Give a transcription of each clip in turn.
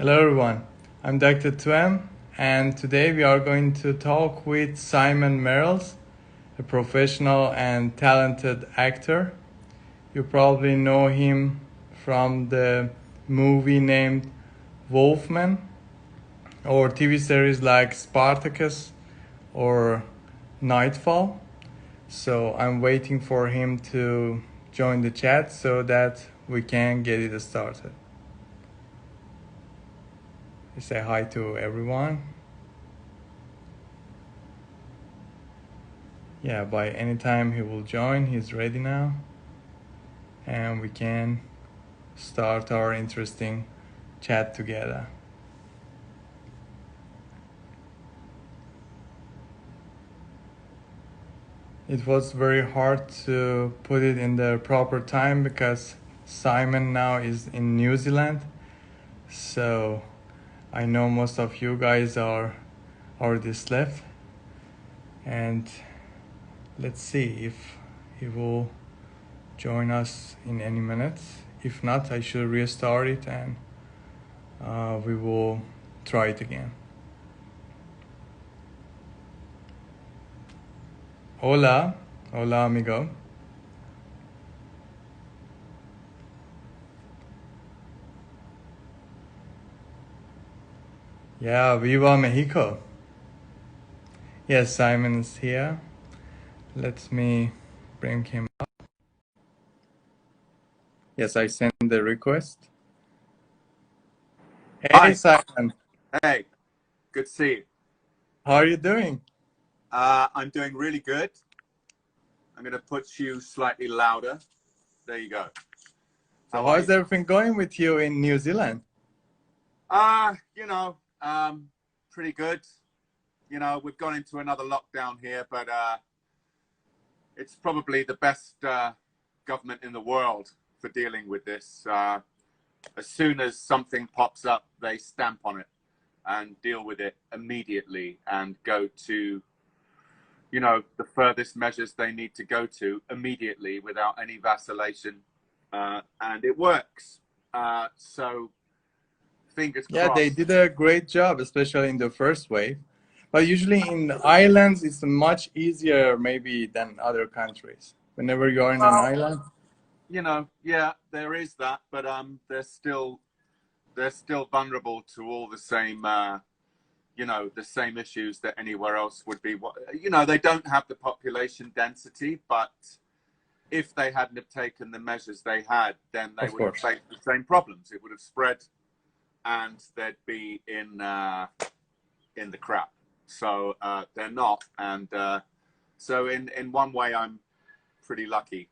Hello everyone, I'm Dr. Twem, and today we are going to talk with Simon Merrells, a professional and talented actor. You probably know him from the movie named Wolfman or TV series like Spartacus or Nightfall. So I'm waiting for him to join the chat so that we can get it started. Say hi to everyone. Yeah, by any time he will join, he's ready now. And we can start our interesting chat together. It was very hard to put it in the proper time because Simon now is in New Zealand. So I know most of you guys are already slept. And let's see if he will join us in any minutes. If not, I should restart it and we will try it again. Hola, hola amigo. Yeah, viva Mexico. Yes, Simon is here. Let me bring him up. Yes, I sent the request. Hey, Hi. Simon. Hey, good to see you. How are you doing? I'm doing really good. I'm going to put you slightly louder. There you go. So How how are is you? everything going with you in New Zealand? Pretty good. We've gone into another lockdown here, but it's probably the best government in the world for dealing with this. As soon as something pops up, they stamp on it and deal with it immediately and go to the furthest measures they need to go to immediately without any vacillation. And it works. So fingers Yeah, they crossed. did a great job, especially in the first wave. But usually in the islands, it's much easier maybe than other countries. Whenever you are in an Well, island. yeah, there is that, but they're still vulnerable to all the same the same issues that anywhere else would be. They don't have the population density, but if they hadn't have taken the measures they had, then they Of would have course. faced the same problems. It would have spread, and they'd be in the crap. So they're not, and so in one way, I'm pretty lucky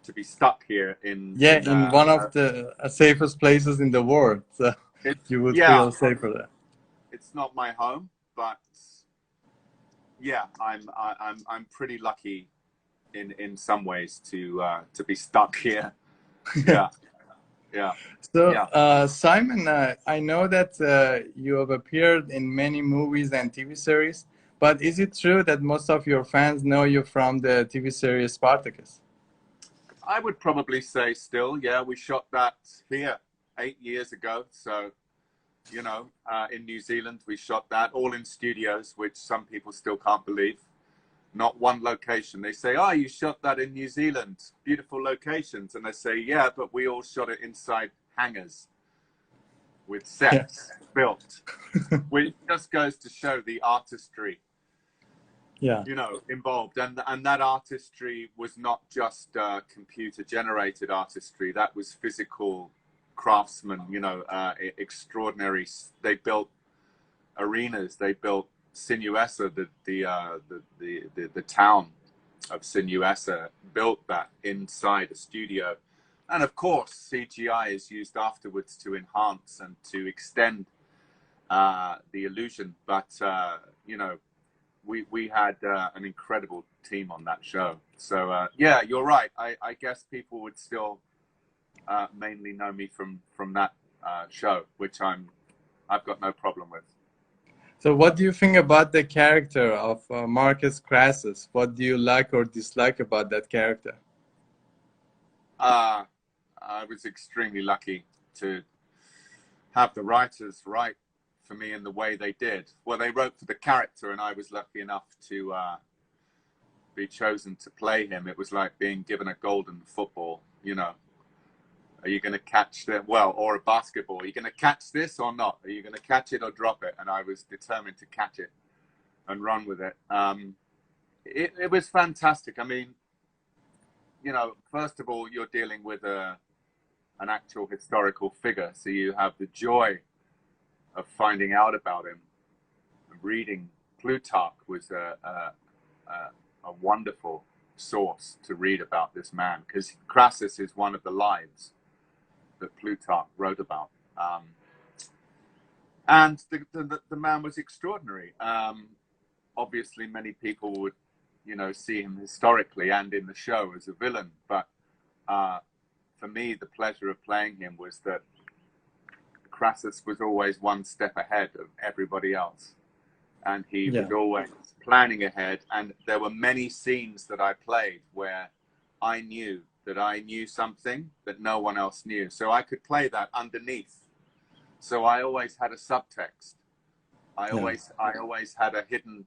to be stuck here Yeah, in one of the safest places in the world. So you would yeah, feel safer there. it's not my home, but yeah, I'm pretty lucky in some ways to be stuck here. Yeah, yeah, So, yeah. Simon, I know that you have appeared in many movies and TV series, but is it true that most of your fans know you from the TV series Spartacus? I would probably say still, yeah, we shot that here 8 years ago. So, in New Zealand, we shot that all in studios, which some people still can't believe. Not one location. They say, "Oh, you shot that in New Zealand, beautiful locations," and I say, "Yeah, but we all shot it inside hangars with Yeah. sets built," which just goes to show the artistry, Yeah. involved. And that artistry was not just computer generated artistry. That was physical craftsmen, extraordinary. They built arenas. They built Sinuessa, the town of Sinuessa, built that inside a studio. And of course, CGI is used afterwards to enhance and to extend the illusion. But, we had an incredible team on that show. So, yeah, you're right. I guess people would still mainly know me from that show, which I've got no problem with. So, what do you think about the character of Marcus Crassus? What do you like or dislike about that character? I was extremely lucky to have the writers write for me in the way they did. Well, they wrote for the character, and I was lucky enough to be chosen to play him. It was like being given a golden football, you know. Are you going to catch that? Well, or a basketball. Are you going to catch this or not? Are you going to catch it or drop it? And I was determined to catch it and run with it. It was fantastic. I mean, you know, first of all, you're dealing with an actual historical figure. So you have the joy of finding out about him. Reading Plutarch was a wonderful source to read about this man, because Crassus is one of the lives that Plutarch wrote about. And the man was extraordinary. Obviously, many people would, you know, see him historically and in the show as a villain. But for me, the pleasure of playing him was that Crassus was always one step ahead of everybody else. And he was always planning ahead. And there were many scenes that I played where I knew that I knew something that no one else knew. So I could play that underneath. So I always had a subtext. I always had a hidden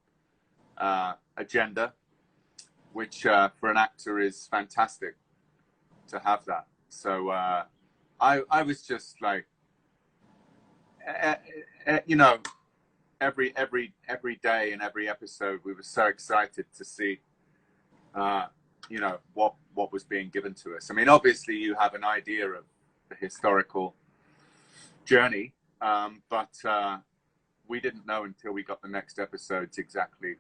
agenda, which for an actor is fantastic to have that. So I was just like, you know, every day and every episode, we were so excited to see, you know, what was being given to us. I mean, obviously you have an idea of the historical journey, but we didn't know until we got the next episodes exactly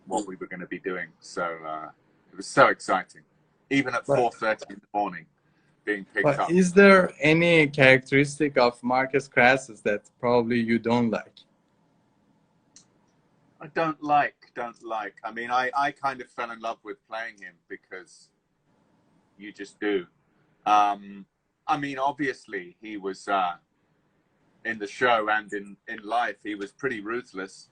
what we were going to be doing. So it was so exciting, even at 4:30 in the morning, being picked up. Is there any characteristic of Marcus Crassus that probably you don't like? I don't like. I mean, I kind of fell in love with playing him because you just do. I mean, obviously he was in the show and in life, he was pretty ruthless.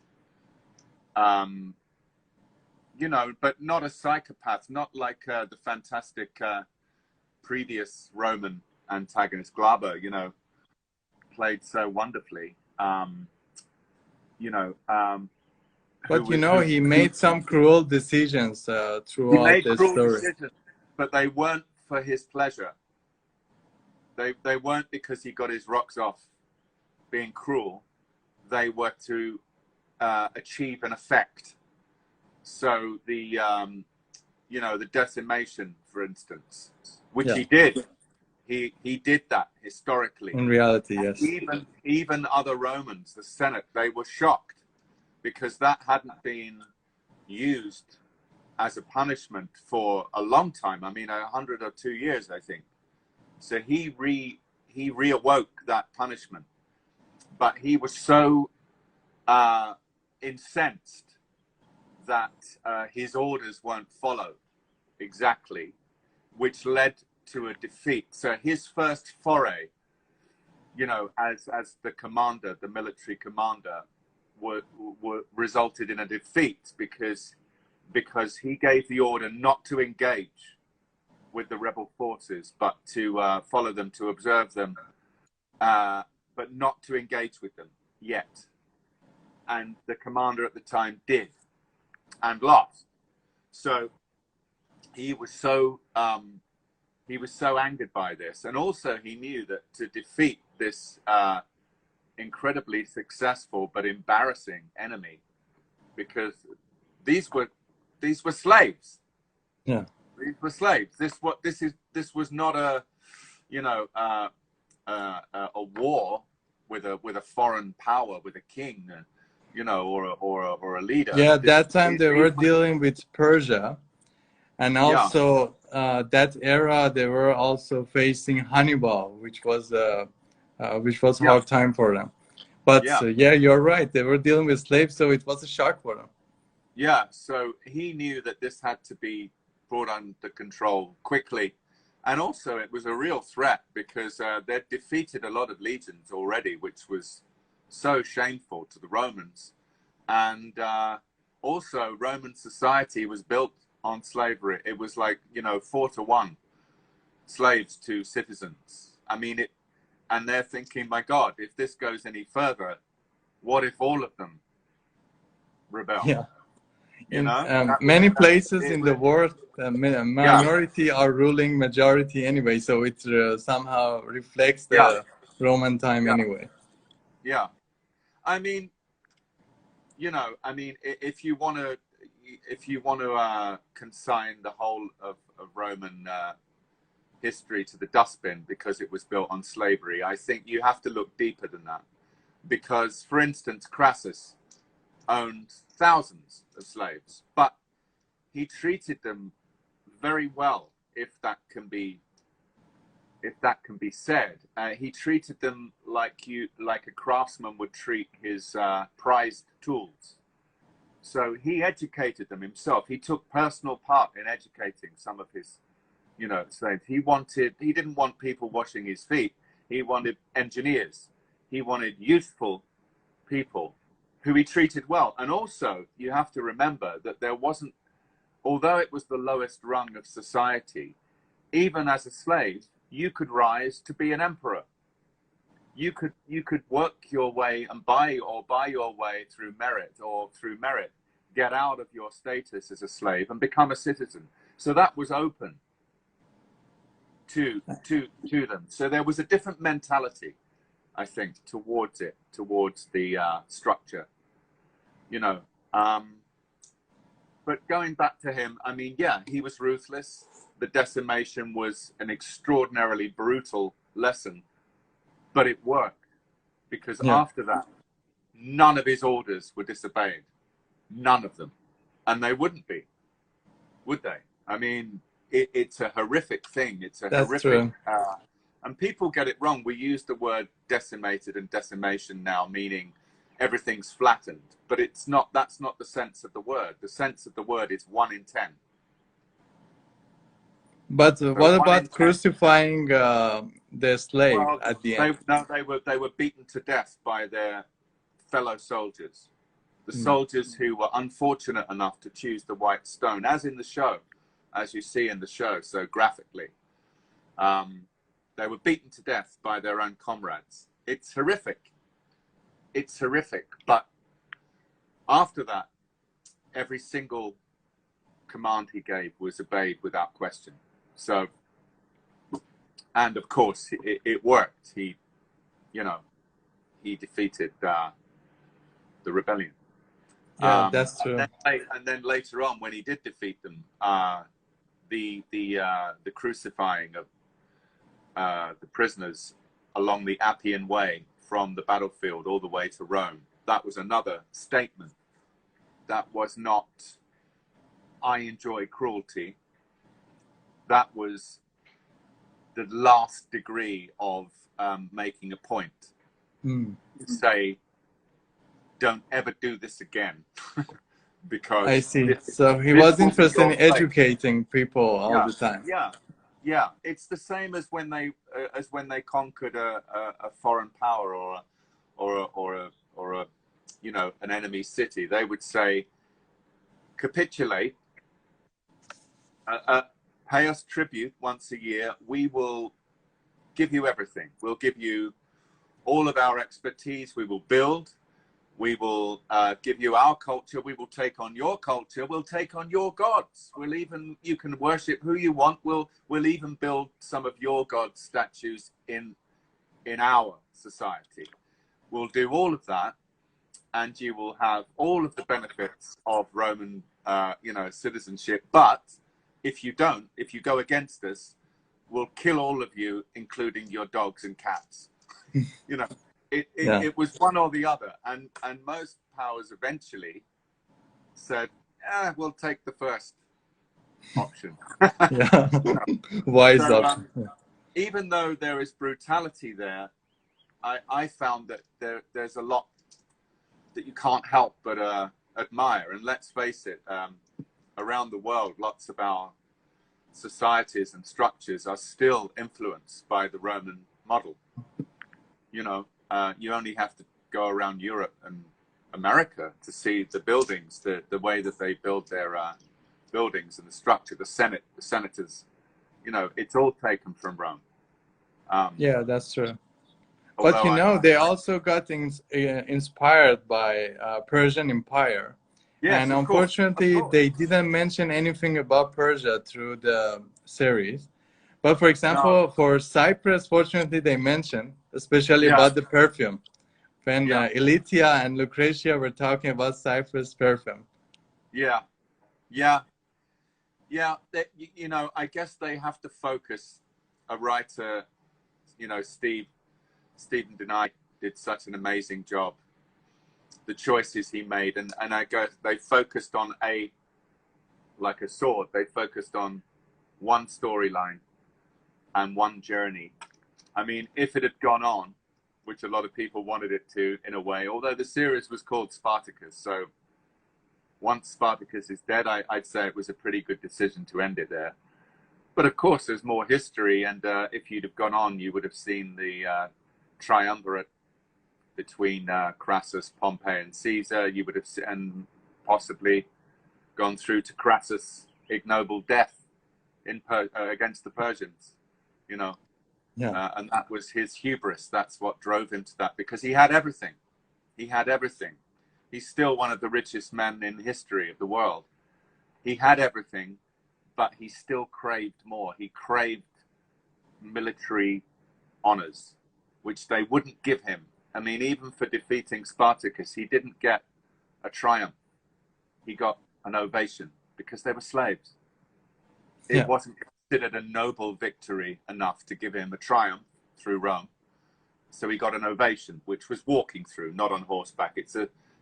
You know, but not a psychopath, not like the fantastic previous Roman antagonist, Glaber, you know, played so wonderfully. You know, but you know, he made some cruel decisions throughout the story. Decisions, but they weren't for his pleasure. They weren't because he got his rocks off being cruel. They were to achieve an effect. So the you know, the decimation, for instance, which he did. He did that historically. In reality, and yes. Even other Romans, the Senate, they were shocked because that hadn't been used as a punishment for a long time. I mean, 100 or 2 years, I think. So he reawoke that punishment, but he was so incensed that his orders weren't followed exactly, which led to a defeat. So his first foray, you know, as the commander, the military commander, were resulted in a defeat because he gave the order not to engage with the rebel forces, but to follow them, to observe them, but not to engage with them yet. And the commander at the time did, and lost. So he was so angered by this, and also he knew that to defeat this incredibly successful but embarrassing enemy, because these were slaves. Yeah, these were slaves. This was not a, you know, a war with a foreign power, with a king, you know, or a leader. Yeah, at that time they were dealing with Persia, and also that era they were also facing Hannibal, which was hard time for them. But yeah, you're right. They were dealing with slaves, so it was a shock for them. Yeah, so he knew that this had to be brought under control quickly. And also it was a real threat because they'd defeated a lot of legions already, which was so shameful to the Romans. And also Roman society was built on slavery. It was like, you know, 4-to-1 slaves to citizens. I mean, And they're thinking, my God, if this goes any further, what if all of them rebel? Yeah. You In know, many places in the was, world, yeah, minority are ruling majority anyway, so it somehow reflects yeah, the Roman time yeah, anyway. yeah. I mean, you know, I mean, if you want to, consign the whole of Roman history to the dustbin because it was built on slavery, I think you have to look deeper than that. Because, for instance, Crassus owned thousands of slaves, but he treated them very well, if that can be said. He treated them like a craftsman would treat his prized tools. So he educated them himself. He took personal part in educating some of his, you know, slaves. He didn't want people washing his feet. He wanted engineers. He wanted youthful people who he treated well. And also, you have to remember that there wasn't, although it was the lowest rung of society, even as a slave, you could rise to be an emperor. You could work your way and buy your way through merit, get out of your status as a slave and become a citizen. So that was open to them. So there was a different mentality, I think, towards the structure, you know. But going back to him, I mean, yeah, he was ruthless. The decimation was an extraordinarily brutal lesson, but it worked because Yeah. after that, none of his orders were disobeyed. None of them. And they wouldn't be, would they? I mean, it's a horrific thing. It's a That's horrific... true. And people get it wrong. We use the word decimated and decimation now, meaning everything's flattened. But it's not. That's not the sense of the word. The sense of the word is 1 in 10. But So what 1 in about 10. crucifying the slave Well, at the end? they were beaten to death by their fellow soldiers. The soldiers who were unfortunate enough to choose the white stone, as in the show, as you see in the show so graphically. They were beaten to death by their own comrades. It's horrific. It's horrific. But after that, every single command he gave was obeyed without question. So, and of course, it worked. He defeated the rebellion. Yeah, that's true. And then later on, when he did defeat them, the crucifying of the prisoners along the Appian Way from the battlefield all the way to Rome, that was another statement. That was not, I enjoy cruelty. That was the last degree of making a point. Say, don't ever do this again. Because I see. So he was interested in educating people all the time. Yeah. It's the same as when they conquered a foreign power or a you know, an enemy city. They would say, capitulate, pay us tribute once a year. We will give you everything. We'll give you all of our expertise. We will build. We will give you our culture. We will take on your culture. We'll take on your gods. You can worship who you want. We'll even build some of your gods' statues in our society. We'll do all of that, and you will have all of the benefits of Roman, citizenship. But if you go against us, we'll kill all of you, including your dogs and cats. You know. It was one or the other, and most powers eventually said, we'll take the first option. Yeah, wise option. Even though there is brutality there, I found that there's a lot that you can't help but admire. And let's face it, around the world, lots of our societies and structures are still influenced by the Roman model. You know, you only have to go around Europe and America to see the buildings, the way that they build their buildings and the structure, the senators. You know, it's all taken from Rome. Yeah, that's true. But Although you know, they also got inspired by Persian Empire. yes, And of unfortunately, course. they didn't mention anything about Persia through the series. But for No, example, for Cyprus, fortunately, they mentioned, especially yeah, about the perfume. When yeah, Elytia and Lucretia were talking about Cyprus perfume. yeah, yeah, yeah. You know, I guess they have to focus. A writer, you know, Stephen Denai did such an amazing job. The choices he made, and I guess they focused on like a sword. They focused on one storyline and one journey. I mean, if it had gone on, which a lot of people wanted it to, in a way, although the series was called Spartacus, so once Spartacus is dead, I'd say it was a pretty good decision to end it there. But of course, there's more history, and if you'd have gone on, you would have seen the triumvirate between Crassus, Pompey, and Caesar. You would have and possibly gone through to Crassus' ignoble death against the Persians. You know, Yeah, and that was his hubris. That's what drove him to that, because he had everything. He had everything. He's still one of the richest men in history of the world. He had everything, but he still craved more. He craved military honors, which they wouldn't give him. I mean, even for defeating Spartacus, he didn't get a triumph. He got an ovation because they were slaves. It yeah, wasn't considered a noble victory enough to give him a triumph through Rome. So he got an ovation, which was walking through, not on horseback.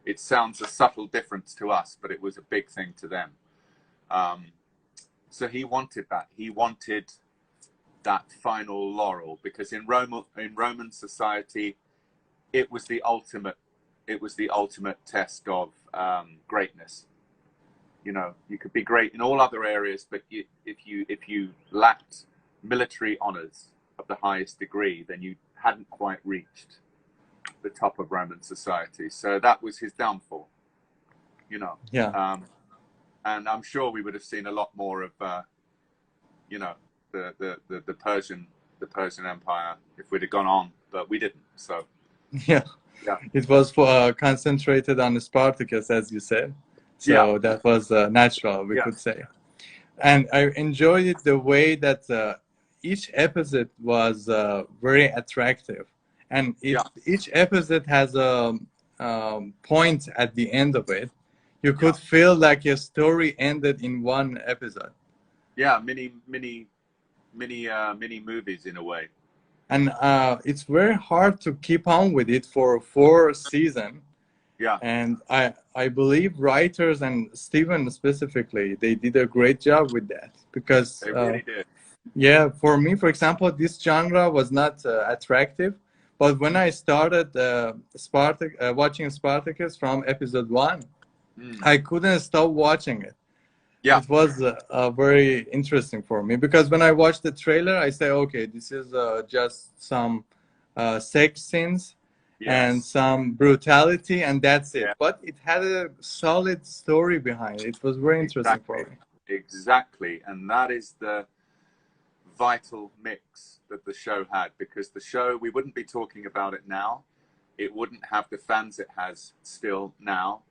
It sounds a subtle difference to us, but it was a big thing to them. So he wanted that. He wanted that final laurel, because in Roman society, it was the ultimate. It was the ultimate test of greatness. You know, you could be great in all other areas, but if you lacked military honors of the highest degree, then you hadn't quite reached the top of Roman society. So that was his downfall. You know, yeah. and I'm sure we would have seen a lot more of, you know, the Persian Empire if we'd have gone on, but we didn't. So Yeah, yeah, it was concentrated on Spartacus, as you said. yeah, So that was natural, we yeah, could say. And I enjoyed it the way that each episode was very attractive. And yeah, each episode has a point at the end of it. You yeah, could feel like a story ended in one episode. yeah. Mini movies in a way. And it's very hard to keep on with it for 4 seasons. Yeah, And I believe writers and Steven specifically, they did a great job with that because they really did. yeah, for me, for example, this genre was not attractive, but when I started watching Spartacus from episode 1, Mm. I couldn't stop watching it. Yeah, It was very interesting for me because when I watched the trailer, I say, okay, this is just some sex scenes and yes, some brutality, and that's it. yeah, But it had a solid story behind it. It was very interesting for exactly, me. exactly, and that is the vital mix that the show had, because the show, we wouldn't be talking about it now. It wouldn't have the fans it has still now.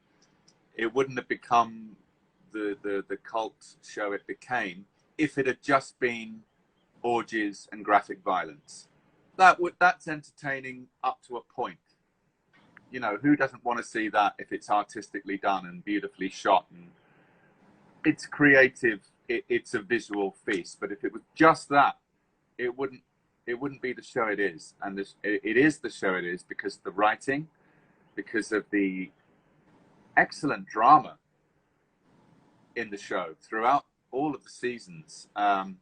It wouldn't have become the cult show it became if it had just been orgies and graphic violence. That's entertaining up to a point. You know, who doesn't want to see that if it's artistically done and beautifully shot and it's creative, it's a visual feast. But if it was just that, it wouldn't be the show it is. And it is the show it is because of the writing, because of the excellent drama in the show throughout all of the seasons, and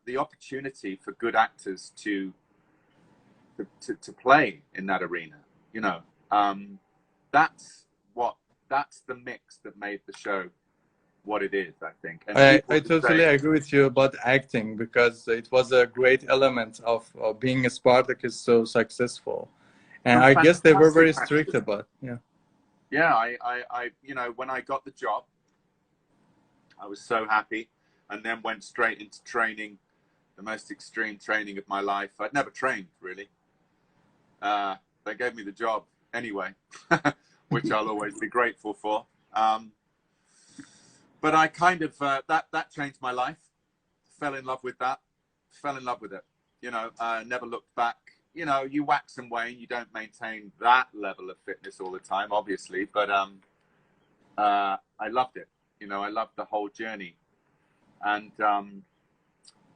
the opportunity for good actors to play in that arena. You know, that's that's the mix that made the show what it is, I think. And I people who totally say, agree with you about acting because it was a great element of being a Spartacus so successful. And some I guess they were fantastic very strict actors. about, yeah. Yeah, you know, when I got the job, I was so happy, and then went straight into training, the most extreme training of my life. I'd never trained really. They gave me the job anyway, which I'll always be grateful for. But I kind of, that changed my life. Fell in love with that. Fell in love with it. You know, never looked back. You know, you wax and wane. You don't maintain that level of fitness all the time, obviously. But I loved it. You know, I loved the whole journey. And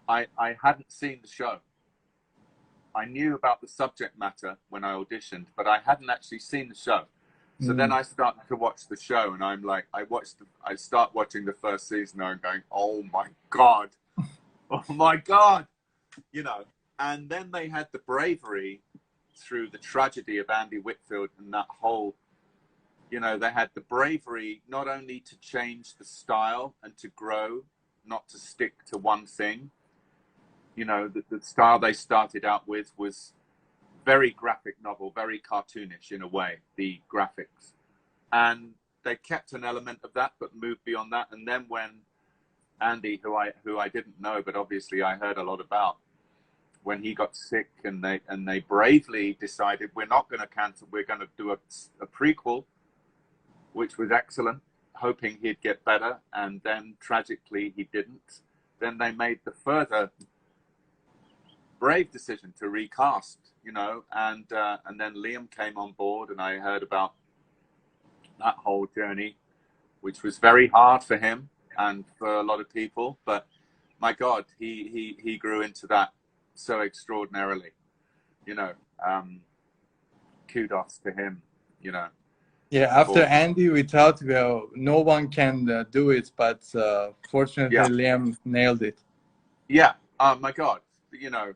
I hadn't seen the show. I knew about the subject matter when I auditioned, but I hadn't actually seen the show. So then I started to watch the show, and I'm like, I start watching the first season, and I'm going, oh my God, you know. And then they had the bravery through the tragedy of Andy Whitfield and that whole, you know, they had the bravery not only to change the style and to grow, not to stick to one thing. You know, the style they started out with was very graphic novel, very cartoonish in a way, the graphics. And they kept an element of that, but moved beyond that. And then when Andy, who I didn't know, but obviously I heard a lot about, when he got sick, and they bravely decided, we're not going to cancel, we're going to do a prequel, which was excellent, hoping he'd get better. And then tragically he didn't. Then they made the further brave decision to recast, you know, and then Liam came on board, and I heard about that whole journey, which was very hard for him and for a lot of people. But my God, he grew into that so extraordinarily, you know. Kudos to him, you know. Yeah, after Andy, we thought, well, no one can do it, but fortunately, yeah. Liam nailed it. Yeah, my God, you know.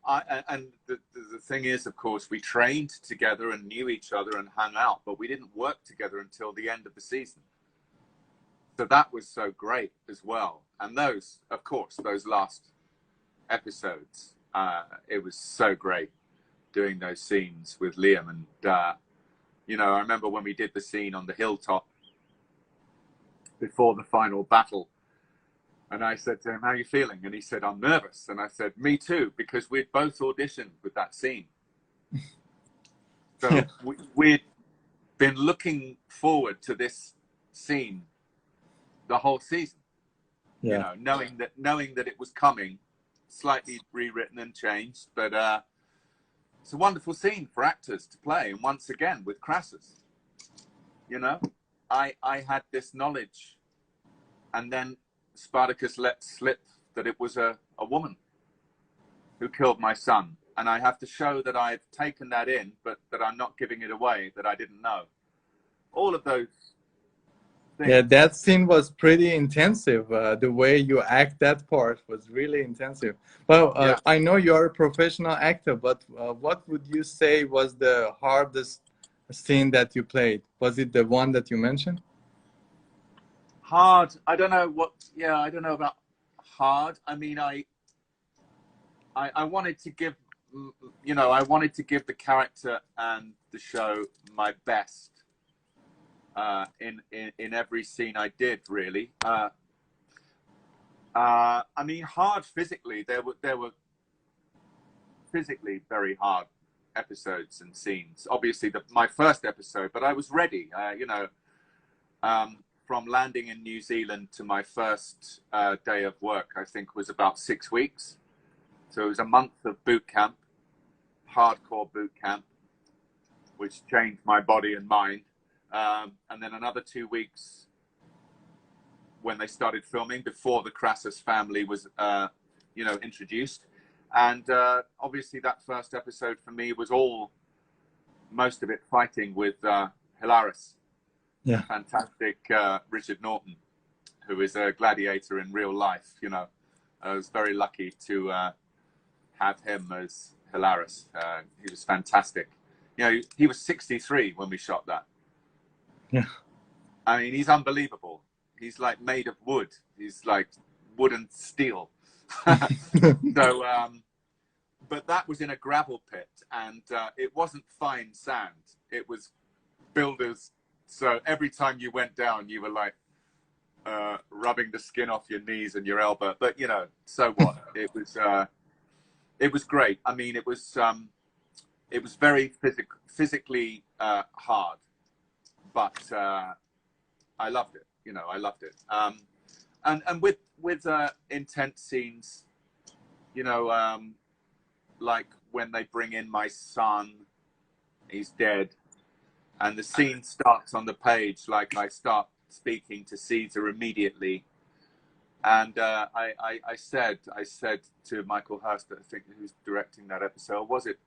And the thing is, of course, we trained together and knew each other and hung out, but we didn't work together until the end of the season. So that was so great as well. And those, of course, those last episodes, it was so great doing those scenes with Liam. And, you know, I remember when we did the scene on the hilltop before the final battle, and I said to him, how are you feeling? And he said, I'm nervous. And I said, me too, because we'd both auditioned with that scene. So we'd been looking forward to this scene the whole season, you know, knowing that it was coming, slightly rewritten and changed. But it's a wonderful scene for actors to play. And once again, with Crassus, you know, I had this knowledge, and then Spartacus let slip that it was a woman who killed my son. And I have to show that I've taken that in, but that I'm not giving it away, that I didn't know. All of those things. Yeah, that scene was pretty intensive. The way you act that part was really intensive. Well, Yeah. I know you're a professional actor, but what would you say was the hardest scene that you played? Was it the one that you mentioned? Hard. I don't know what. Yeah, I don't know about hard. I mean, I wanted to give, you know, I wanted to give the character and the show my best in every scene I did, really. I mean, hard physically. There were physically very hard episodes and scenes. Obviously, my first episode, but I was ready. You know. From landing in New Zealand to my first day of work, I think was about 6 weeks. So it was a month of boot camp, hardcore boot camp, which changed my body and mind. And then another 2 weeks when they started filming, before the Crassus family was, you know, introduced. And obviously that first episode for me was most of it fighting with Hilaris. Yeah. Fantastic Richard Norton, who is a gladiator in real life. You know, I was very lucky to have him as Hilaris. He was fantastic. You know, he was 63 when we shot that. Yeah. I mean, he's unbelievable. He's like made of wood. He's like wood and steel. So, but that was in a gravel pit, and it wasn't fine sand. It was builders. So every time you went down, you were like rubbing the skin off your knees and your elbow. But, you know, so what? It was great. I mean, it was it was very physically hard, but I loved it. You know, I loved it. And with intense scenes, you know, like when they bring in my son, he's dead, and the scene starts on the page. Like I start speaking to Caesar immediately, and I said to Michael Hurst, I think, who's directing that episode, was it?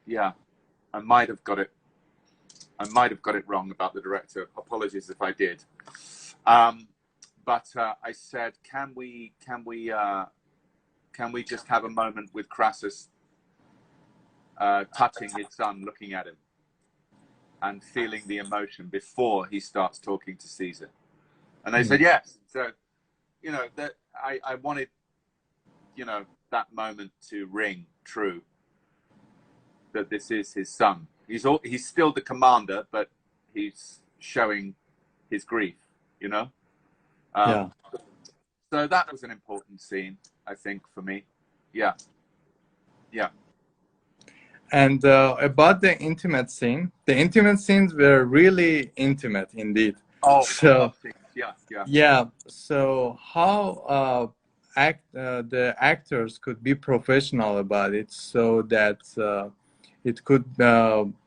Yeah, I might have got it wrong about the director. Apologies if I did. But I said, can we just have a moment with Crassus touching his son, looking at him, and feeling the emotion before he starts talking to Caesar? And they said yes. So, you know, that I wanted, you know, that moment to ring true, that this is his son. He's still the commander, but he's showing his grief, you know? Yeah. So that was an important scene, I think, for me. Yeah. Yeah. And about the intimate scenes were really intimate indeed. Oh, so yeah. yeah. So how the actors could be professional about it, so that it could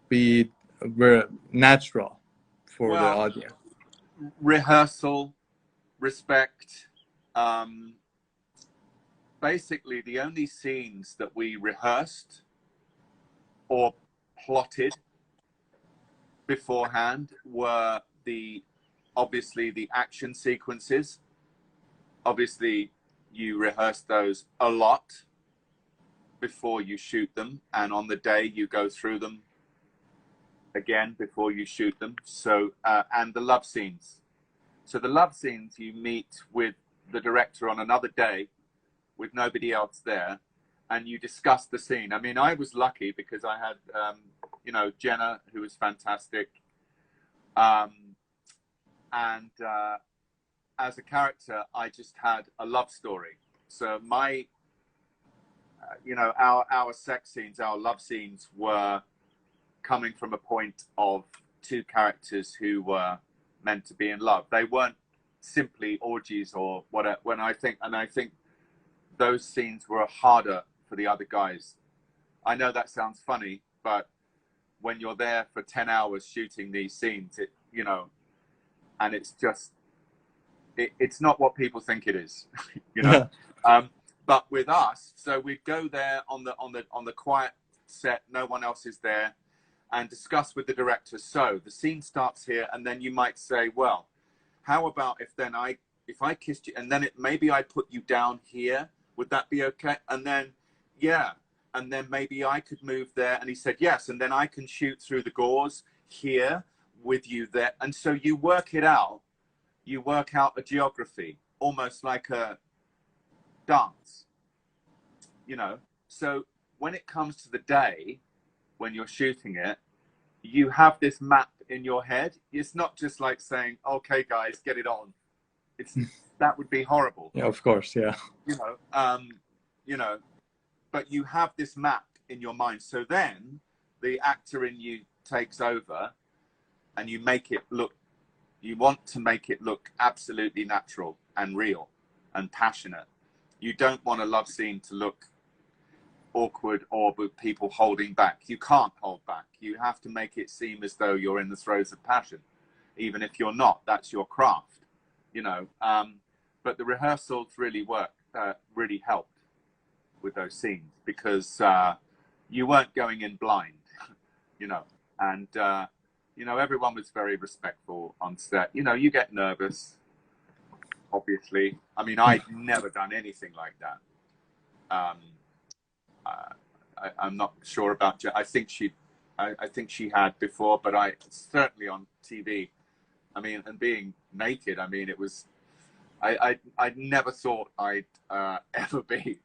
be very natural for the audience. Rehearsal, respect. Basically, the only scenes that we rehearsed or plotted beforehand were obviously the action sequences. Obviously, you rehearse those a lot before you shoot them, and on the day you go through them again before you shoot them. So and the love scenes. So the love scenes, you meet with the director on another day with nobody else there, and you discuss the scene. I mean, I was lucky because I had, you know, Jenna, who was fantastic. And as a character, I just had a love story. So my, you know, our sex scenes, our love scenes were coming from a point of two characters who were meant to be in love. They weren't simply orgies or whatever. I think those scenes were harder for the other guys. I know that sounds funny, but when you're there for 10 hours shooting these scenes, you know, and it's just, it's not what people think it is, you know. But with us, so we'd go there on the quiet set, no one else is there, and discuss with the director. So the scene starts here, and then you might say, well, how about if I kissed you, and then maybe I put you down here, would that be okay? And then, yeah, and then maybe I could move there. And he said yes, and then I can shoot through the gauze here with you there. And so you work it out. You work out a geography, almost like a dance, you know. So when it comes to the day, when you're shooting it, you have this map in your head. It's not just like saying, okay, guys, get it on. That would be horrible. Yeah, of course, yeah. You know, but you have this map in your mind. So then the actor in you takes over, and you want to make it look absolutely natural and real and passionate. You don't want a love scene to look awkward or with people holding back. You can't hold back. You have to make it seem as though you're in the throes of passion, even if you're not. That's your craft, you know. But the rehearsals really really helped with those scenes, because you weren't going in blind, you know. And you know, everyone was very respectful on set. You know, you get nervous, obviously. I mean, I'd never done anything like that. I'm not sure about I think she had before, but certainly on TV. I mean, and being naked, I mean, it was, I never thought I'd ever be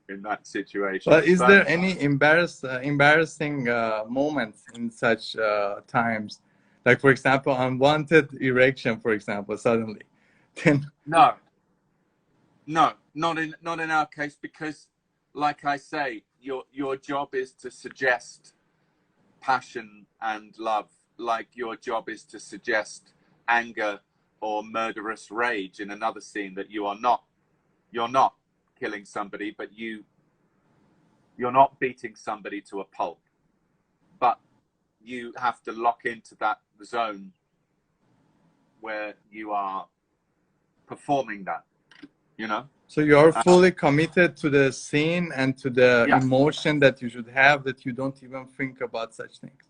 in that situation. But is there any embarrassing moments in such times? Like, for example, unwanted erection, for example, suddenly. Then No, not in our case, because like I say, your job is to suggest passion and love, like your job is to suggest anger or murderous rage in another scene, that you're not killing somebody, but you're not beating somebody to a pulp, but you have to lock into that zone where you are performing that, you know. So you are fully committed to the scene and to the Yeah. emotion that you should have, that you don't even think about such things.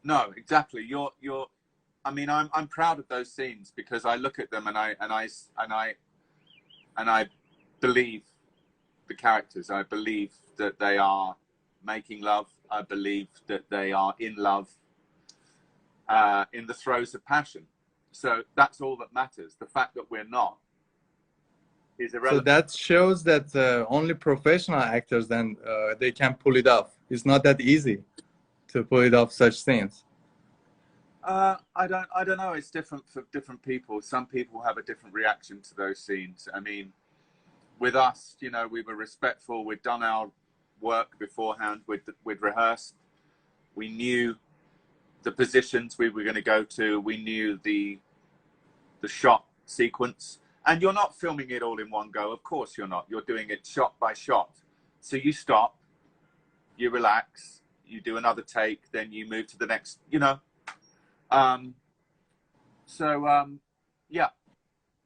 No, exactly. I mean, I'm proud of those scenes because I look at them and I believe the characters. I believe that they are making love. I believe that they are in love, in the throes of passion. So that's all that matters. The fact that we're not is irrelevant. So that shows that only professional actors then they can pull it off. It's not that easy to pull it off such scenes. I don't know. It's different for different people. Some people have a different reaction to those scenes. I mean, with us, you know, we were respectful. We'd done our work beforehand. We'd rehearsed. We knew the positions we were going to go to. We knew the shot sequence. And you're not filming it all in one go. Of course you're not. You're doing it shot by shot. So you stop, you relax, you do another take, then you move to the next, you know.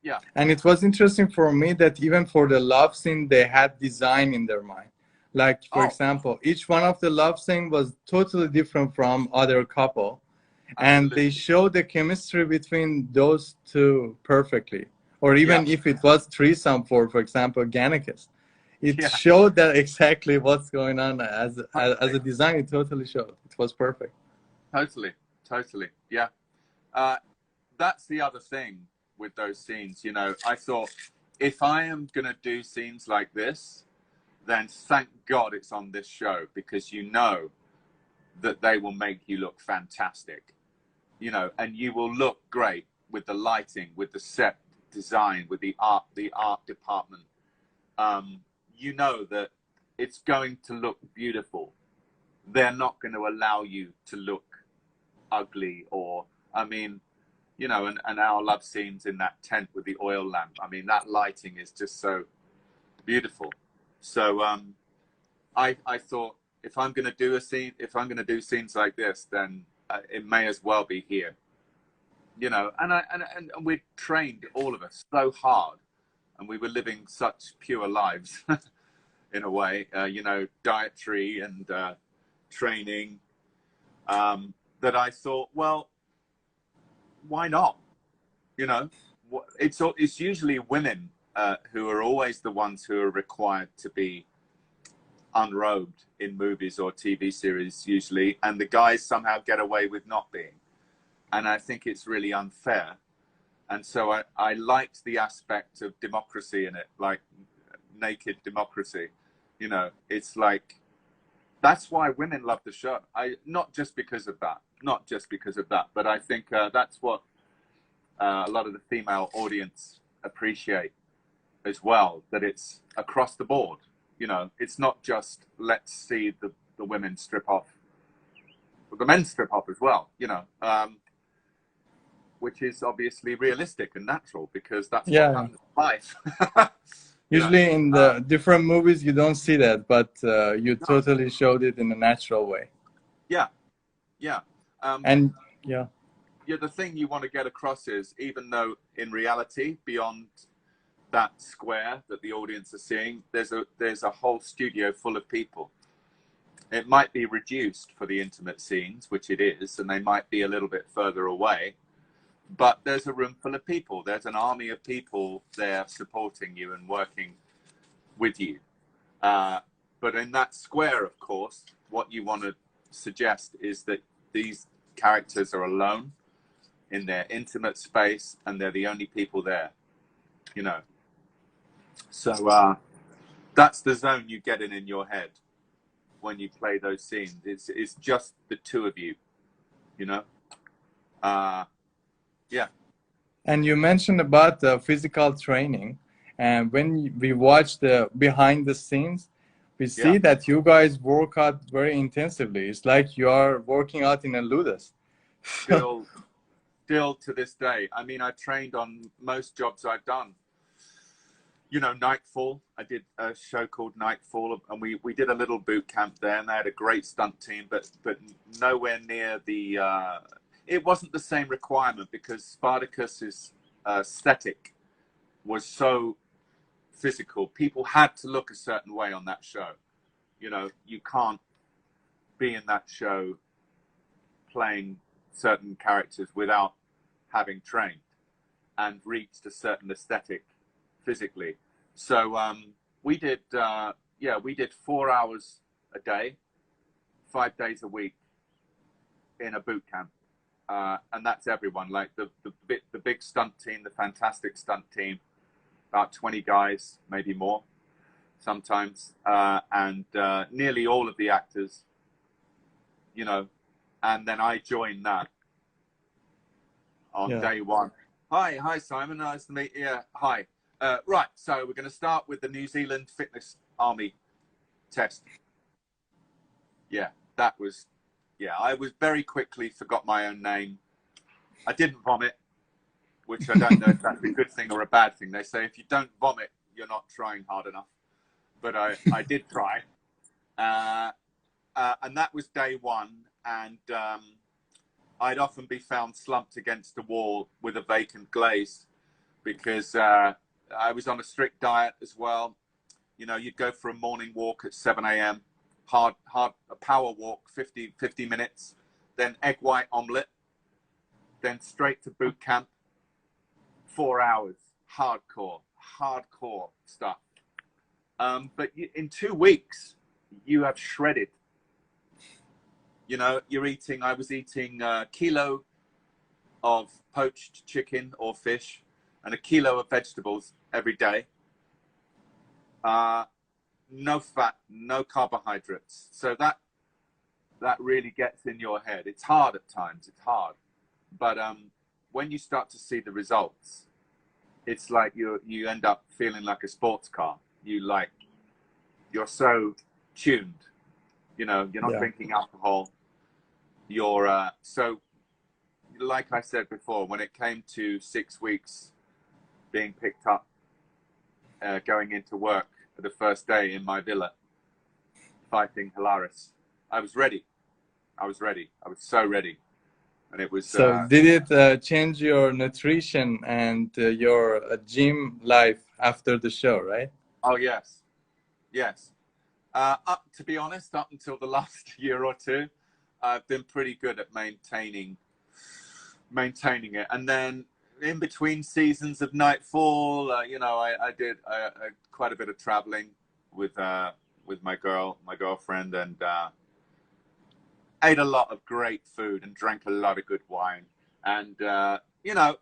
Yeah. And it was interesting for me that even for the love scene, they had design in their mind. Like, for example, each one of the love scene was totally different from other couple. And they showed the chemistry between those two perfectly. Or even if it was threesome for example, Gannicus, it showed that exactly what's going on as a design. It totally showed. It was perfect. Totally. Yeah. That's the other thing with those scenes. You know, I thought, if I am going to do scenes like this, then thank God it's on this show, because you know that they will make you look fantastic, you know, and you will look great with the lighting, with the set design, with the art department. You know that it's going to look beautiful. They're not going to allow you to look ugly, or, I mean, you know, and our love scenes in that tent with the oil lamp. I mean, that lighting is just so beautiful. So I thought, if I'm going to do a scene, if I'm going to do scenes like this, then it may as well be here. You know, and we trained, all of us, so hard, and we were living such pure lives in a way, you know, dietary and training, that I thought, well, why not? You know, it's usually women who are always the ones who are required to be unrobed in movies or TV series usually, and the guys somehow get away with not being. And I think it's really unfair. And so I liked the aspect of democracy in it, like naked democracy. You know, it's like, that's why women love the show. Not just because of that, but I think that's what a lot of the female audience appreciate as well, that it's across the board. You know, it's not just, let's see the women strip off, but the men strip off as well, you know. Which is obviously realistic and natural, because that's what happens in life. Usually in the different movies, you don't see that, but you totally showed it in a natural way. Yeah. The thing you want to get across is, even though in reality, beyond that square that the audience are seeing, there's a whole studio full of people. It might be reduced for the intimate scenes, which it is, and they might be a little bit further away. But there's a room full of people. There's an army of people there supporting you and working with you. But in that square, of course, what you want to suggest is that these characters are alone in their intimate space, and they're the only people there, you know. So that's the zone you get in your head when you play those scenes. It's just the two of you, you know. Yeah. And you mentioned about the physical training, and when we watch the behind the scenes, we see that you guys work out very intensively. It's like you are working out in a ludus. Still to this day. I mean, I trained on most jobs I've done. You know, Nightfall. I did a show called Nightfall, and we did a little boot camp there, and they had a great stunt team, but nowhere near the. It wasn't the same requirement because Spartacus's aesthetic was so physical. People had to look a certain way on that show. You know, you can't be in that show playing certain characters without having trained and reached a certain aesthetic physically. So we did 4 hours a day, 5 days a week in a boot camp, and that's everyone. Like the big stunt team, the fantastic stunt team, about 20 guys, maybe more sometimes, and nearly all of the actors, you know, and then I joined that on day one. Hi, Simon. Nice to meet you. Yeah, hi. Right, so we're going to start with the New Zealand Fitness Army test. Yeah, that was, I was very quickly forgot my own name. I didn't vomit, which I don't know if that's a good thing or a bad thing. They say if you don't vomit, you're not trying hard enough. But I did try. And that was day one. And I'd often be found slumped against the wall with a vacant glaze because I was on a strict diet as well. You know, you'd go for a morning walk at 7 a.m., hard a power walk, 50 minutes, then egg white omelette, then straight to boot camp, 4 hours, hardcore stuff. But in 2 weeks, you have shredded. You know, I was eating a kilo of poached chicken or fish and a kilo of vegetables every day. No fat, no carbohydrates. So that really gets in your head. It's hard at times, it's hard. But when you start to see the results, it's like you end up feeling like a sports car. You're so tuned, you know, you're not drinking alcohol. You're so, like I said before, when it came to 6 weeks being picked up, going into work the first day in my villa, fighting Hilaris, I was ready. I was so ready. And it was. So did it change your nutrition and your gym life after the show, right? Oh, yes. To be honest, up until the last year or two, I've been pretty good at maintaining it. And then in between seasons of Nightfall, you know, I did quite a bit of traveling with my girlfriend, and ate a lot of great food and drank a lot of good wine. And, you know,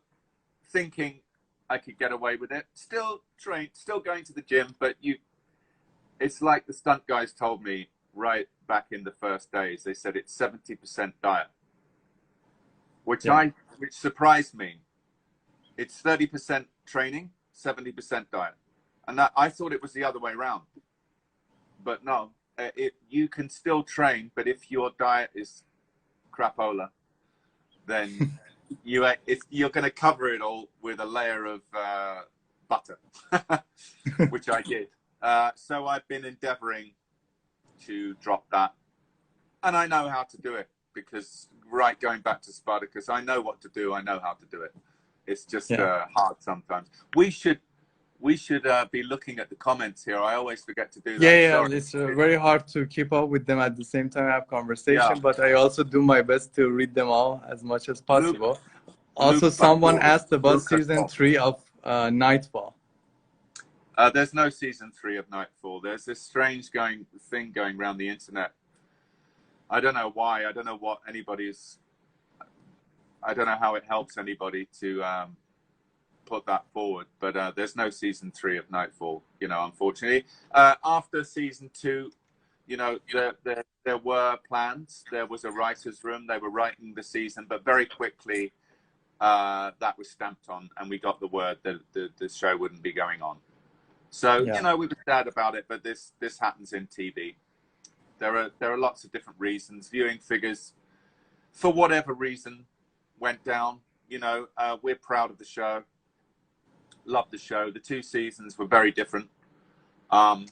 thinking I could get away with it, still going to the gym, but it's like the stunt guys told me right back in the first days. They said it's 70% diet, which surprised me. It's 30% training, 70% diet. And I thought it was the other way around. But no, you can still train, but if your diet is crapola, then you're going to cover it all with a layer of butter, which I did. So I've been endeavoring to drop that. And I know how to do it because going back to Spartacus, I know what to do. I know how to do it. It's just hard sometimes. We should be looking at the comments here. I always forget to do that. Yeah, it's very hard to keep up with them at the same time. I have conversation, but I also do my best to read them all as much as possible. Also, someone asked about season 3 of Nightfall. There's no season 3 of Nightfall. There's this strange thing going around the internet. I don't know why. I don't know what I don't know how it helps anybody to put that forward, but there's no season 3 of Nightfall, you know, unfortunately. After season 2, you know, there were plans. There was a writer's room. They were writing the season, but very quickly that was stamped on, and we got the word that the show wouldn't be going on. So, Yeah. you know, we were sad about it, but this happens in TV. There are lots of different reasons. Viewing figures, for whatever reason, went down. You know, we're proud of the show. Love the show. The 2 seasons were very different. And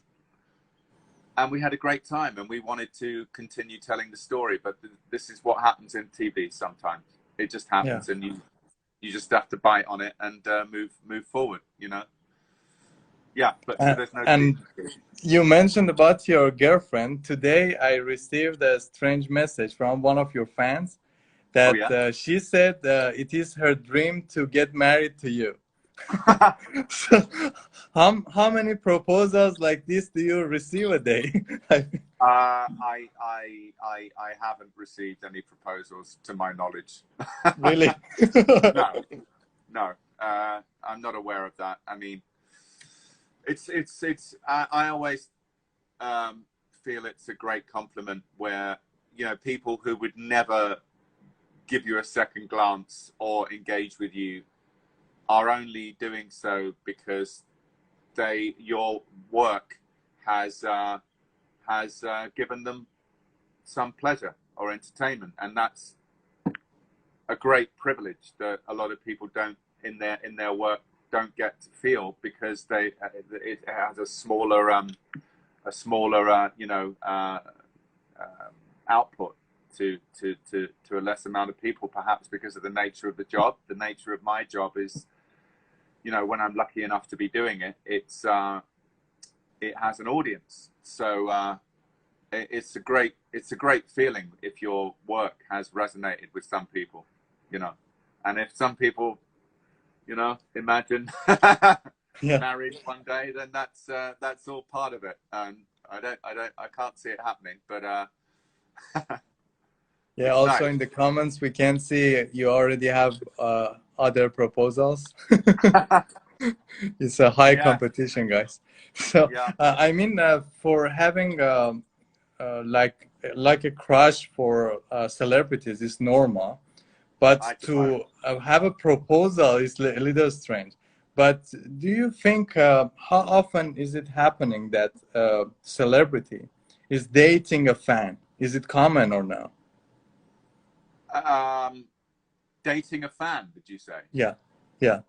we had a great time, and we wanted to continue telling the story. But this is what happens in TV sometimes. It just happens, Yeah. and you just have to bite on it and move forward, you know? Yeah, but so there's no And season 2. you mentioned about your girlfriend. Today, I received a strange message from one of your fans Oh, that yeah? she said it is her dream to get married to you. So, how many proposals like this do you receive a day? I haven't received any proposals to my knowledge. Really? No, I'm not aware of that. I mean, I always feel it's a great compliment where, you know, people who would never give you a second glance or engage with you are only doing so because your work has given them some pleasure or entertainment, and that's a great privilege that a lot of people don't in their work don't get to feel, because it has a smaller output to a less amount of people, perhaps because of the nature of the job. The nature of my job is, you know, when I'm lucky enough to be doing it, it has an audience. So it's a great feeling if your work has resonated with some people, you know. And if some people, you know, imagine Yeah. married one day, then that's all part of it. And I can't see it happening, but Yeah, it's also nice. in the comments we can see you already have other proposals. It's a high Yeah, competition, guys. So yeah. I mean, for having like a crush for celebrities is normal, but I suppose. to have a proposal is a little strange. But do you think how often is it happening that celebrity is dating a fan? Is it common or no? Dating a fan, did you say? Yeah, yeah,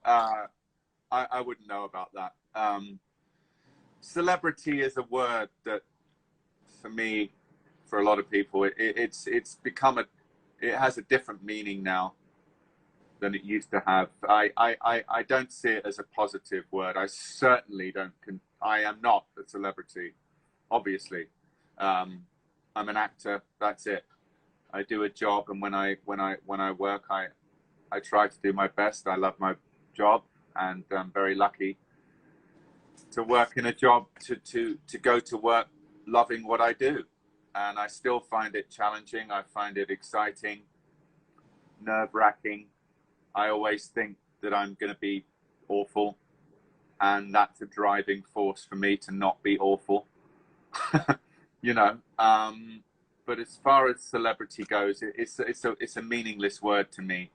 I wouldn't know about that. Celebrity is a word that, for me, for a lot of people, it's become it has a different meaning now than it used to have. I don't see it as a positive word. I certainly don't. I am not a celebrity, obviously. I'm an actor. That's it. I do a job, and when I work, I try to do my best. I love my job, and I'm very lucky to work in a job, to go to work loving what I do. And I still find it challenging. I find it exciting, nerve-wracking. I always think that I'm going to be awful, and that's a driving force for me to not be awful. You know, but as far as celebrity goes, it's a meaningless word to me.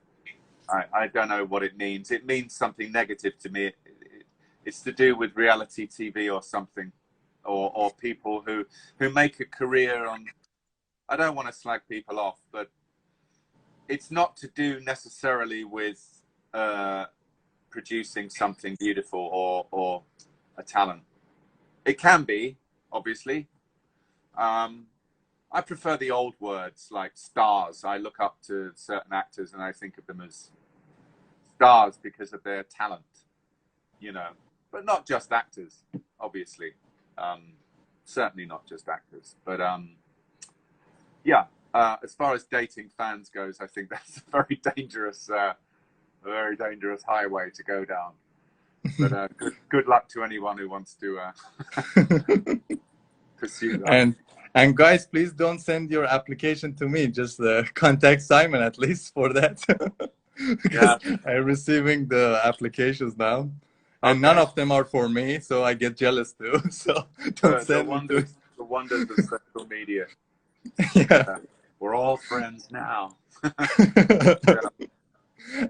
I don't know what it means. It means something negative to me. It's to do with reality TV or something, or people who make a career on. I don't want to slag people off, but it's not to do necessarily with producing something beautiful or a talent. It can be, obviously. I prefer the old words like stars. I look up to certain actors and I think of them as stars because of their talent, you know, but not just actors, obviously. Certainly not just actors, but yeah. As far as dating fans goes, I think that's a very dangerous highway to go down. But good luck to anyone who wants to pursue that. and guys, please don't send your application to me. Just contact Simon at least for that, because Yeah. I'm receiving the applications now, and none Okay. of them are for me, so I get jealous too. So don't The send me to. wonders of social media. Yeah. Yeah. We're all friends now. Yeah.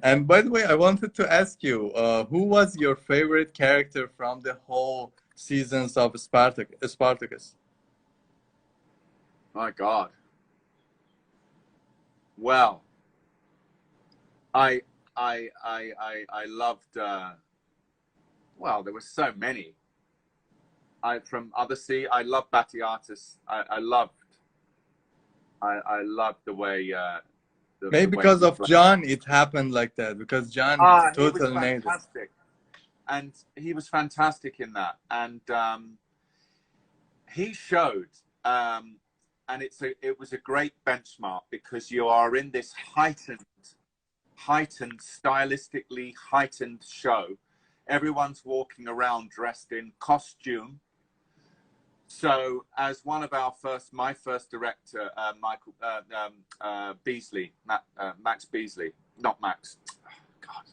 And by the way, I wanted to ask you, who was your favorite character from the whole seasons of Spartacus. My God. Well, I loved. Well, there were so many. From Other Sea, I love Batiatus. I loved the way. Maybe the way because he of played. John, it happened like that. Because John He was totally nailed it. fantastic, and he was fantastic in that. And he showed, and it was a great benchmark because you are in this heightened, stylistically heightened show. Everyone's walking around dressed in costume. So, as one of my first director, Max Beasley, not Max. Oh, God.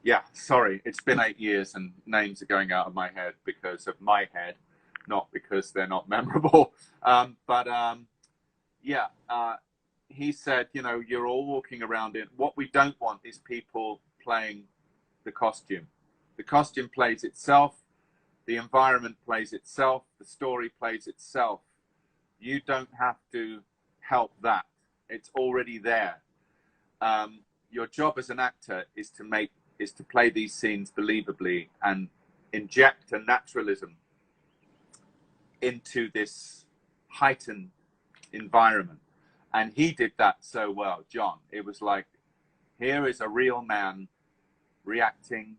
Yeah, sorry. It's been 8 years and names are going out of my head because of my head, not because they're not memorable. He said, you know, you're all walking around in. What we don't want is people playing the costume. The costume plays itself. The environment plays itself. The story plays itself. You don't have to help that. It's already there. Your job as an actor is to play these scenes believably and inject a naturalism into this heightened environment. And he did that so well, John. It was like, here is a real man reacting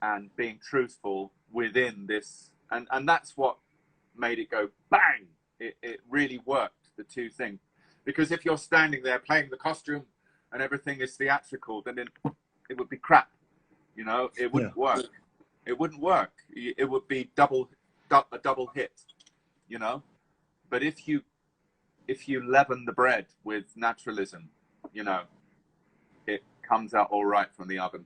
and being truthful within this. And that's what made it go bang. It really worked, the two things. Because if you're standing there playing the costume and everything is theatrical, then it would be crap. You know, it wouldn't work. It wouldn't work. It would be a double hit, you know. But if you leaven the bread with naturalism, you know, it comes out all right from the oven.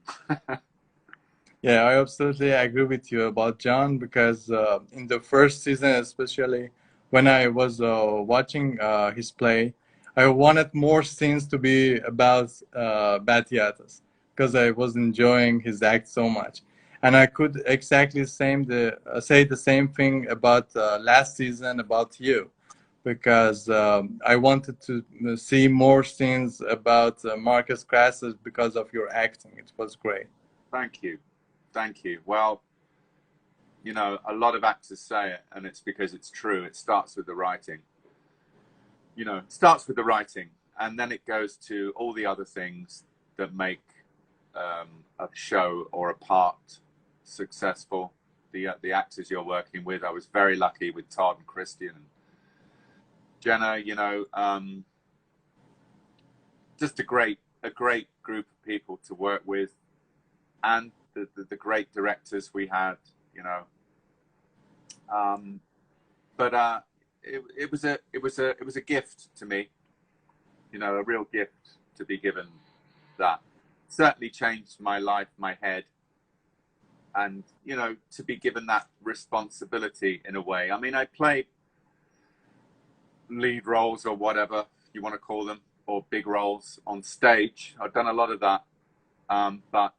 Yeah, I absolutely agree with you about John because in the first season, especially when I was watching his play, I wanted more scenes to be about Batiatus because I was enjoying his act so much. And I could exactly say the same thing about last season about you, because I wanted to see more scenes about Marcus Crassus because of your acting. It was great. Thank you. Thank you. Well, you know, a lot of actors say it, and it's because it's true. It starts with the writing. You know, it starts with the writing, and then it goes to all the other things that make a show or a part successful. The actors you're working with. I was very lucky with Todd and Christian and Jenna. You know, just a great group of people to work with, and the great directors we had, you know. It was a gift to me, you know, a real gift to be given that. Certainly changed my life, my head, and, you know, to be given that responsibility in a way. I mean, I played lead roles or whatever you want to call them, or big roles on stage. I've done a lot of that, but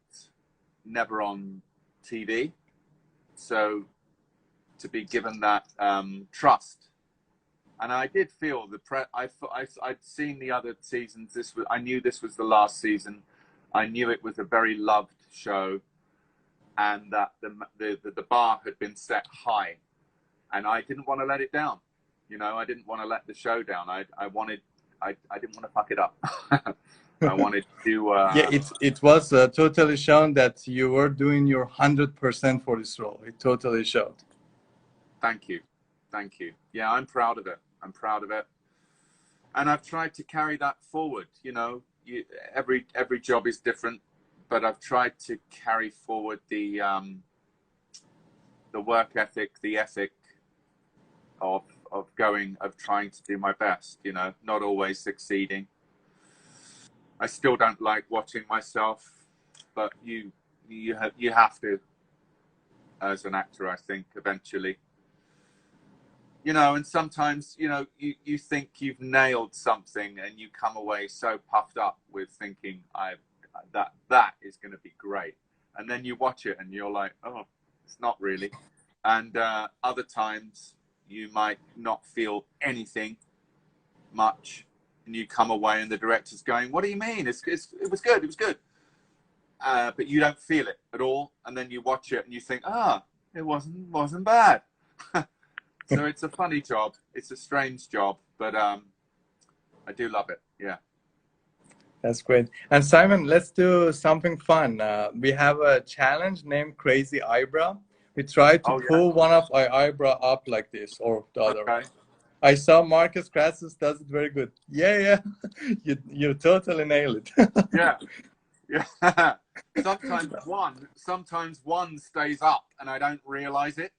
never on TV. So to be given that trust, and I did feel I'd seen the other seasons. I knew this was the last season. I knew it was a very loved show, and that the bar had been set high, and I didn't want to let it down. You know, I didn't want to let the show down. I didn't want to fuck it up. I wanted to. Yeah, it was totally shown that you were doing your 100% for this role. It totally showed. Thank you. Yeah, I'm proud of it. And I've tried to carry that forward. You know, every job is different, but I've tried to carry forward the work ethic, the ethic of trying to do my best. You know, not always succeeding. I still don't like watching myself, but you have to, as an actor, I think, eventually. You know, and sometimes, you know, you think you've nailed something and you come away so puffed up with thinking that is going to be great. And then you watch it and you're like, oh, it's not really. And other times you might not feel anything much, and you come away and the director's going, "What do you mean? It was good. It was good." But you don't feel it at all, and then you watch it and you think, it wasn't bad. So it's a funny job. It's a strange job, but I do love it. Yeah. That's great. And Simon, let's do something fun. We have a challenge named Crazy Eyebrow. We try to pull one of our eyebrow up like this or the other one. I saw Marcus Crassus does it very good. Yeah. you totally nail it. Yeah. Sometimes one stays up and I don't realize it.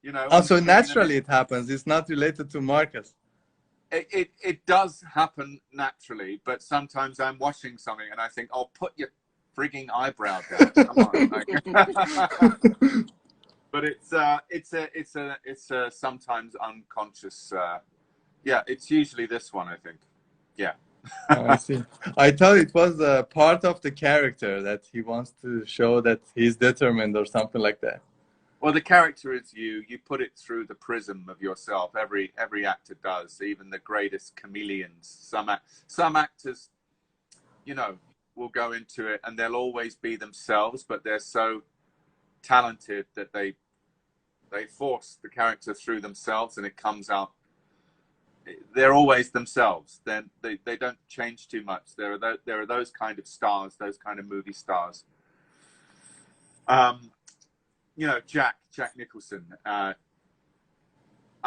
You know. So naturally it happens. It's not related to Marcus. It does happen naturally, but sometimes I'm watching something and I think, "Oh, put your frigging eyebrow down." Come on. But it's a sometimes unconscious. Yeah, it's usually this one, I think. Yeah. I see. I thought it was a part of the character that he wants to show that he's determined or something like that. Well, the character is you. You put it through the prism of yourself. Every actor does, even the greatest chameleons. Some actors, you know, will go into it and they'll always be themselves, but they're so talented that they force the character through themselves and it comes out. They're always themselves. Then they don't change too much. There are those kind of stars, those kind of movie stars. You know, Jack Nicholson. I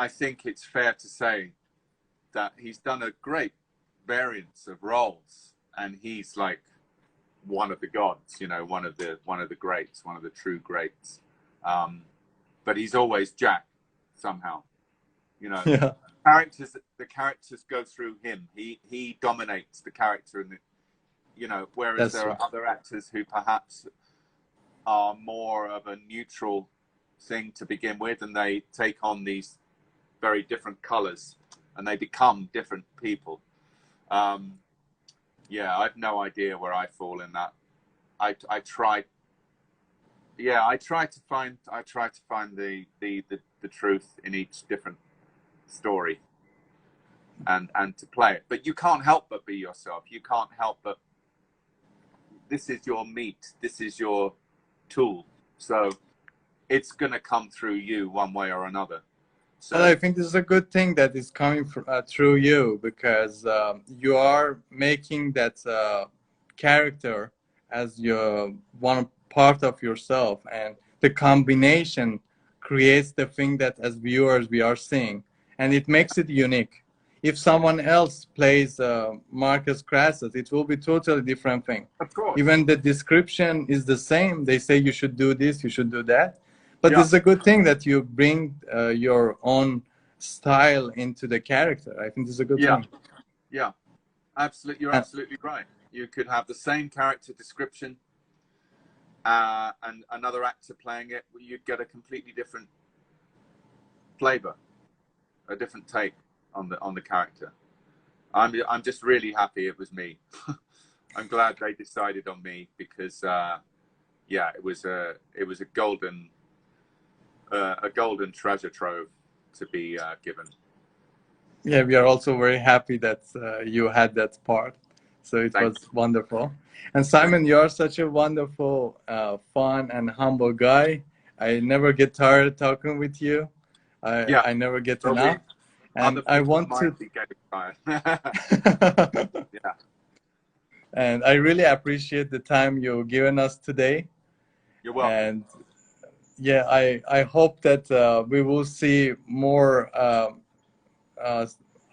think it's fair to say that he's done a great variance of roles, and he's like one of the gods. You know, one of the greats, one of the true greats. But he's always Jack somehow. You know, the characters go through him. He dominates the character, and you know, whereas there are other actors who perhaps are more of a neutral thing to begin with, and they take on these very different colors and they become different people. Yeah, I've no idea where I fall in that. I try to find the truth in each different story and to play it. But you can't help but be yourself. You can't help but, this is your meat, this is your tool, so it's gonna come through you one way or another. So well, I think this is a good thing that is coming through you, because you are making that character as your one part of yourself, and the combination creates the thing that as viewers we are seeing, and it makes it unique. If someone else plays Marcus Crassus, it will be totally different thing. Of course. Even the description is the same. They say you should do this, you should do that. But it's a good thing that you bring your own style into the character. I think this is a good thing. Yeah, absolutely. You're absolutely right. You could have the same character description and another actor playing it. You'd get a completely different flavor, a different take on the character. I'm just really happy it was me. I'm glad they decided on me, because yeah, it was a golden treasure trove to be given. Yeah, we are also very happy that you had that part. So it was wonderful. And Simon, you are such a wonderful, fun and humble guy. I never get tired talking with you. I never get enough. And I want to get tired. Yeah. And I really appreciate the time you've given us today. You're welcome. And yeah, I hope that we will see more,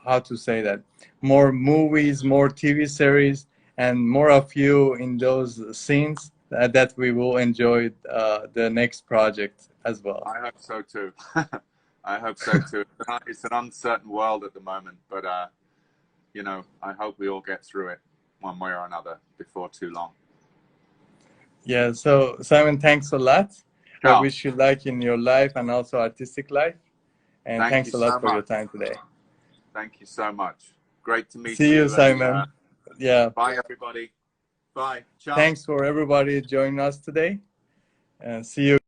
how to say that, more movies, more TV series, and more of you in those scenes that we will enjoy the next project as well. I hope so too. I hope so too. It's an uncertain world at the moment, but you know, I hope we all get through it one way or another before too long. Yeah, so Simon, thanks a lot. Ciao. I wish you luck in your life and also artistic life. And thanks a lot for your time today. Thank you so much. Great to meet you. See you, Simon. Yeah. Bye, everybody. Bye. Ciao. Thanks for everybody joining us today. And see you.